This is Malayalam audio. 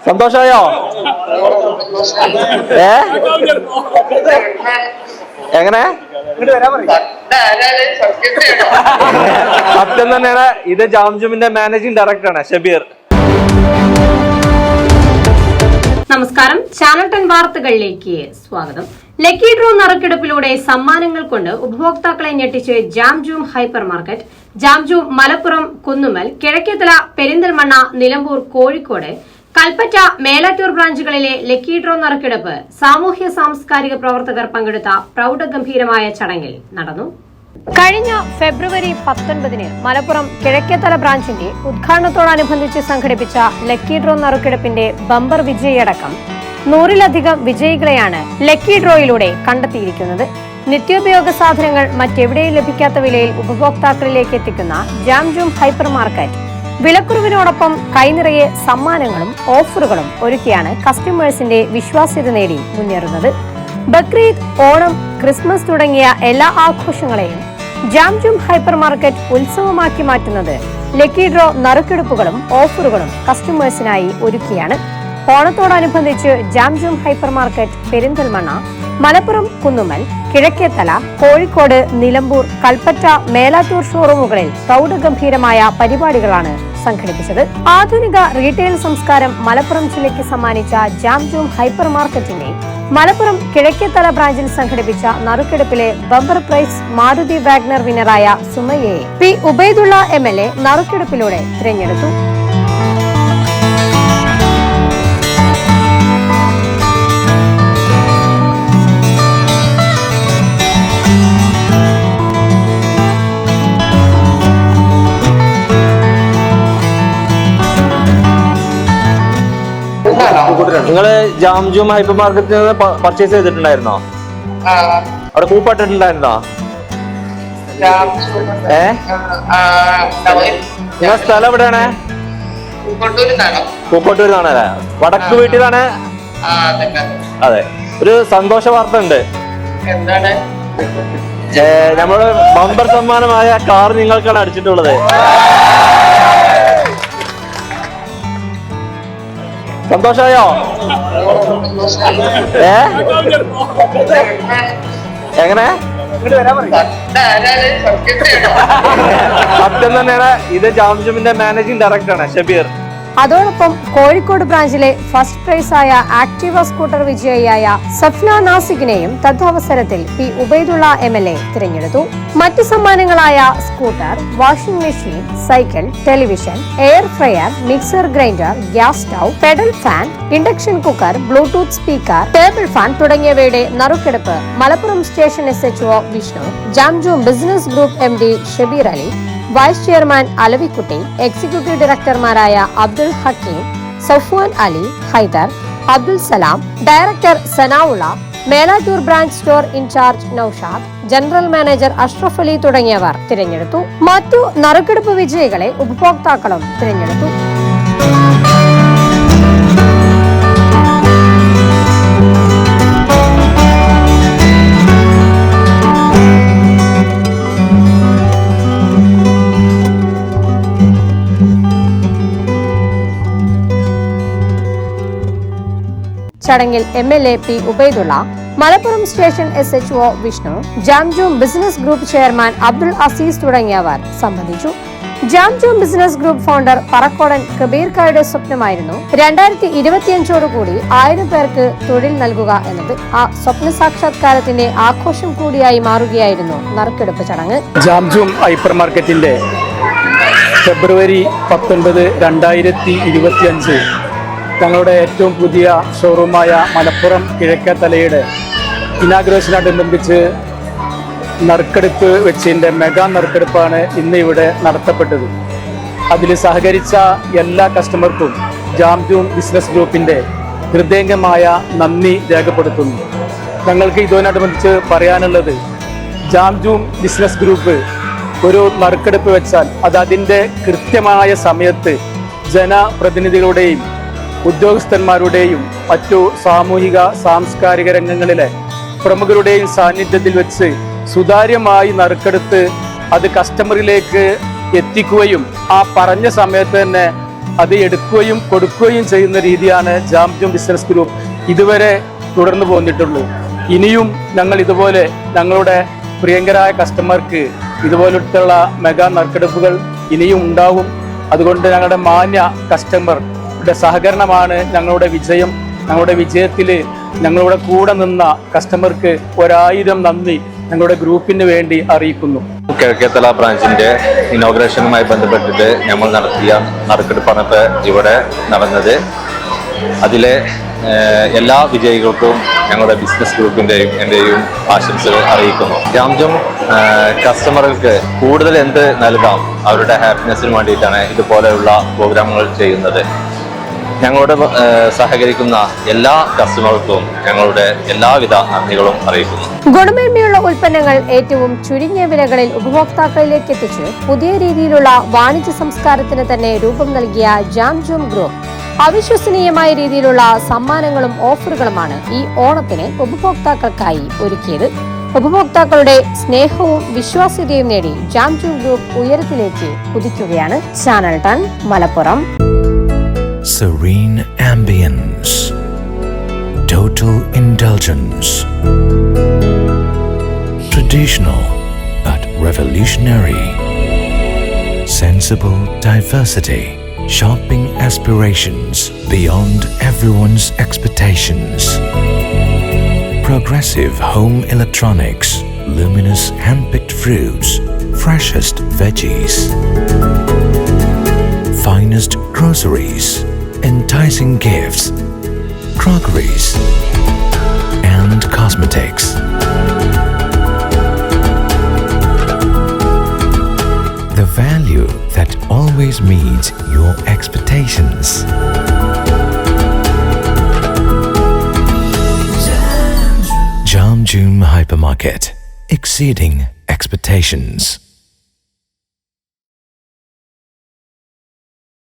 സന്തോഷായോ? എങ്ങനെ സത്യം തന്നെയാണ്. ഇത് ജാംജുമിന്റെ മാനേജിംഗ് ഡയറക്ടറാണ് ഷബീർ. നമസ്കാരം, ചാനൽ 10 വാർത്തകളിലേക്ക് സ്വാഗതം. ലക്കി ഡ്രോ നറുക്കെടുപ്പിലൂടെ സമ്മാനങ്ങൾ കൊണ്ട് ഉപഭോക്താക്കളെ ഞെട്ടിച്ച് ജാംജൂം ഹൈപ്പർ മാർക്കറ്റ്. ജാംജൂം മലപ്പുറം, കുന്നുമ്മൽ, കിഴക്കേത്തല, പെരിന്തൽമണ്ണ, നിലമ്പൂർ, കോഴിക്കോട്, കൽപ്പറ്റ, മേലാറ്റൂർ ബ്രാഞ്ചുകളിലെ ലക്കി ഡ്രോ നറുക്കെടുപ്പ് സാമൂഹ്യ സാംസ്കാരിക പ്രവർത്തകർ പങ്കെടുത്ത പ്രൌഢഗംഭീരമായ ചടങ്ങിൽ നടന്നു. കഴിഞ്ഞ ഫെബ്രുവരി 19 മലപ്പുറം കിഴക്കേത്തല ബ്രാഞ്ചിന്റെ ഉദ്ഘാടനത്തോടനുബന്ധിച്ച് സംഘടിപ്പിച്ച ലക്കി ഡ്രോ നറുക്കെടുപ്പിന്റെ ബമ്പർ വിജയിയടക്കം 100-ലധികം വിജയികളെയാണ് ലക്കി ഡ്രോയിലൂടെ കണ്ടെത്തിയിരിക്കുന്നത്. നിത്യോപയോഗ സാധനങ്ങൾ മറ്റെവിടെയും ലഭിക്കാത്ത വിലയിൽ ഉപഭോക്താക്കളിലേക്ക് എത്തിക്കുന്ന ജാംജൂം ഹൈപ്പർ മാർക്കറ്റ് വിലക്കുറവിനോടൊപ്പം കൈനിറയെ സമ്മാനങ്ങളും ഓഫറുകളും ഒരുക്കിയാണ് കസ്റ്റമേഴ്സിന്റെ വിശ്വാസ്യത നേടി മുന്നേറുന്നത്. ബക്രീദ്, ഓണം, ക്രിസ്മസ് തുടങ്ങിയ എല്ലാ ആഘോഷങ്ങളെയും ജാംജൂം ഹൈപ്പർ മാർക്കറ്റ് ഉത്സവമാക്കി മാറ്റുന്നത് ലക്കി ഡ്രോ നറുക്കെടുപ്പുകളും ഓഫറുകളും കസ്റ്റമേഴ്സിനായി ഒരുക്കിയാണ്. ഓണത്തോടനുബന്ധിച്ച് ജാംജൂം ഹൈപ്പർ മാർക്കറ്റ് പെരിന്തൽമണ്ണ, മലപ്പുറം, കുന്നുമ്മൽ, കിഴക്കേത്തല, കോഴിക്കോട്, നിലമ്പൂർ, കൽപ്പറ്റ, മേലാറ്റൂർ ഷോറൂമുകളിൽ പ്രൌഢഗംഭീരമായ പരിപാടികളാണ് സംഘടിപ്പിച്ചത്. ആധുനിക റീറ്റെയിൽ സംസ്കാരം മലപ്പുറം ജില്ലയ്ക്ക് സമ്മാനിച്ച ജാംജൂം ഹൈപ്പർ മാർക്കറ്റിന്റെ മലപ്പുറം കിഴക്കേത്തല ബ്രാഞ്ചിൽ സംഘടിപ്പിച്ച നറുക്കെടുപ്പിലെ ബമ്പർ പ്രൈസ് മാരുതി വാഗ്നർ വിന്നറായ സുമയ്യയെ പി ഉബൈദുള്ള MLA നറുക്കെടുപ്പിലൂടെ തിരഞ്ഞെടുത്തു. നിങ്ങള് ജാംജൂം ഹൈപ്പർ മാർക്കറ്റിൽ നിന്ന് പർച്ചേസ് ചെയ്തിട്ടുണ്ടായിരുന്നോ? അവിടെ കൂപ്പിട്ടുണ്ടായിരുന്നോ? നിങ്ങളെ സ്ഥലം എവിടെയാണ്? പൂക്കോട്ടൂർ നിന്നാണല്ലേ? വടക്ക് വീട്ടിലാണ്. അതെ, ഒരു സന്തോഷ വാർത്ത ഉണ്ട്. നമ്മള് ബമ്പർ സമ്മാനമായ കാർ നിങ്ങൾക്കാണ് അടിച്ചിട്ടുള്ളത്. സന്തോഷായോ? എങ്ങനെ സത്യം തന്നെയാണ്. ഇത് ജാംജൂമിന്റെ മാനേജിംഗ് ഡയറക്ടറാണ് ഷബീർ. അതോടൊപ്പം കോഴിക്കോട് ബ്രാഞ്ചിലെ ഫസ്റ്റ് പ്രൈസായ ആക്ടീവ സ്കൂട്ടർ വിജയിയായ സഫ്ന നാസിഖിനെയും തദ്വസരത്തിൽ പി ഉബൈദുള്ള MLA തിരഞ്ഞെടുത്തു. മറ്റ് സമ്മാനങ്ങളായ scooter, washing machine, cycle, television, air fryer, mixer grinder, gas stove, pedal fan, induction cooker, Bluetooth speaker, table fan തുടങ്ങിയവയുടെ നറുക്കെടുപ്പ് Malappuram station SHO Vishnu, Jamjoom business group MD Shabeer Ali, vice chairman Alavikutty, executive ഡയറക്ടർമാരായ Abdul Hakeem, Safwan Ali, Haider, Abdul Salam, director Sanaulla, Melattur branch store incharge Naushad, general manager Ashraf Ali തുടങ്ങിയവർ തിരഞ്ഞെടുത്തു. മറ്റു നറുക്കെടുപ്പ് വിജയികളെ ഉപഭോക്താക്കളും തിരഞ്ഞെടുത്തു. ചടങ്ങിൽ MLA P Ubaidulla, Malappuram station SHO Vishnu, Jamjoom business group chairman Abdul Aziz തുടങ്ങിയവർ സംബന്ധിച്ചു. Jamjoom business group founder Parakkodan കബീർക്കായുടെ സ്വപ്നമായിരുന്നു 2025 1000 പേർക്ക് തൊഴിൽ നൽകുക എന്നത്. ആ സ്വപ്ന സാക്ഷാത്കാരത്തിന്റെ ആഘോഷം കൂടിയായി മാറുകയായിരുന്നു നറുക്കെടുപ്പ് ചടങ്ങ്. ജാംജൂം ഹൈപ്പർ മാർക്കറ്റിന്റെ ഫെബ്രുവരി 19, 2025 തങ്ങളുടെ ഏറ്റവും പുതിയ ഷോറൂമായ മലപ്പുറം കിഴക്കേത്തലയുടെ ഇനാഗ്രേഷനോടനുബന്ധിച്ച് നറുക്കെടുപ്പ് വെച്ചതിൻ്റെ മെഗാ നറുക്കെടുപ്പാണ് ഇന്ന് ഇവിടെ നടത്തപ്പെട്ടത്. അതിൽ സഹകരിച്ച എല്ലാ കസ്റ്റമർക്കും ജാംജൂം ബിസിനസ് ഗ്രൂപ്പിൻ്റെ ഹൃദയംഗമായ നന്ദി രേഖപ്പെടുത്തുന്നു. ഞങ്ങൾക്ക് ഇതിനോടനുബന്ധിച്ച് പറയാനുള്ളത്, ജാംജൂം ബിസിനസ് ഗ്രൂപ്പ് ഒരു നറുക്കെടുപ്പ് വെച്ചാൽ അത് അതിൻ്റെ കൃത്യമായ സമയത്ത് ജനപ്രതിനിധികളുടെയും ഉദ്യോഗസ്ഥന്മാരുടെയും മറ്റു സാമൂഹിക സാംസ്കാരിക രംഗങ്ങളിലെ പ്രമുഖരുടെയും സാന്നിധ്യത്തിൽ വെച്ച് സുതാര്യമായി നറുക്കെടുത്ത് അത് കസ്റ്റമറിലേക്ക് എത്തിക്കുകയും ആ പറഞ്ഞ സമയത്ത് തന്നെ അത് എടുക്കുകയും കൊടുക്കുകയും ചെയ്യുന്ന രീതിയാണ് ജാം ജൂം ബിസിനസ് ഗ്രൂപ്പ് ഇതുവരെ തുടർന്നു പോന്നിട്ടുള്ളൂ. ഇനിയും ഞങ്ങൾ ഇതുപോലെ ഞങ്ങളുടെ പ്രിയങ്കരായ കസ്റ്റമർക്ക് ഇതുപോലത്തുള്ള മെഗാ നറുക്കെടുപ്പുകൾ ഇനിയും ഉണ്ടാവും. അതുകൊണ്ട് ഞങ്ങളുടെ മാന്യ കസ്റ്റമറുടെ സഹകരണമാണ് ഞങ്ങളുടെ വിജയം. ഞങ്ങളുടെ വിജയത്തിൽ ഞങ്ങളുടെ കൂടെ നിന്ന കസ്റ്റമർക്ക് 1000 നന്ദി ഞങ്ങളുടെ ഗ്രൂപ്പിന് വേണ്ടി അറിയിക്കുന്നു. കിഴക്കേത്തല ബ്രാഞ്ചിന്റെ ഇനോഗ്രേഷനുമായി ബന്ധപ്പെട്ടിട്ട് നമ്മൾ നടത്തിയ നറുക്കെടുപ്പാണ് ഇപ്പോൾ ഇവിടെ നടന്നത്. അതിലെ എല്ലാ വിജയികൾക്കും ഞങ്ങളുടെ ബിസിനസ് ഗ്രൂപ്പിൻ്റെയും എൻ്റെയും ആശംസകൾ അറിയിക്കുന്നു. ജാം ജൂം കസ്റ്റമർക്ക് കൂടുതൽ എന്ത് നൽകാം, അവരുടെ ഹാപ്പിനെസ്സിന് വേണ്ടിയിട്ടാണ് ഇതുപോലെയുള്ള പ്രോഗ്രാമുകൾ ചെയ്യുന്നത്. ഞങ്ങളോട് സഹകരിക്കുന്ന എല്ലാ കസ്റ്റമർക്കും ഞങ്ങളുടെ എല്ലാവിധ നന്ദികളും അറിയിക്കുന്നു. ഗുണമേന്മയുള്ള ഉൽപ്പന്നങ്ങൾ ഏറ്റവും ചുരുങ്ങിയ വിലകളിൽ ഉപഭോക്താക്കളിലേക്ക് എത്തിച്ച് പുതിയ രീതിയിലുള്ള വാണിജ്യ സംസ്കാരത്തിന് തന്നെ രൂപം നൽകിയ ജാം ജൂം ഗ്രൂപ്പ് അവിശ്വസനീയമായ രീതിയിലുള്ള സമ്മാനങ്ങളും ഓഫറുകളുമാണ് ഈ ഓണത്തിന് ഉപഭോക്താക്കൾക്കായി ഒരുക്കിയത്. ഉപഭോക്താക്കളുടെ സ്നേഹവും വിശ്വാസ്യതയും നേടി ജാം ജൂം ഗ്രൂപ്പ് ഉയരത്തിലേക്ക് കുതിക്കുകയാണ്. Channel 10 Malappuram. Serene ambience, total indulgence, traditional but revolutionary, sensible diversity, shopping aspirations beyond everyone's expectations, progressive home electronics, luminous hand-picked fruits, freshest veggies, finest groceries, enticing gifts, crockeries, and cosmetics. The value that always meets your expectations. Jam June Hypermarket, exceeding expectations.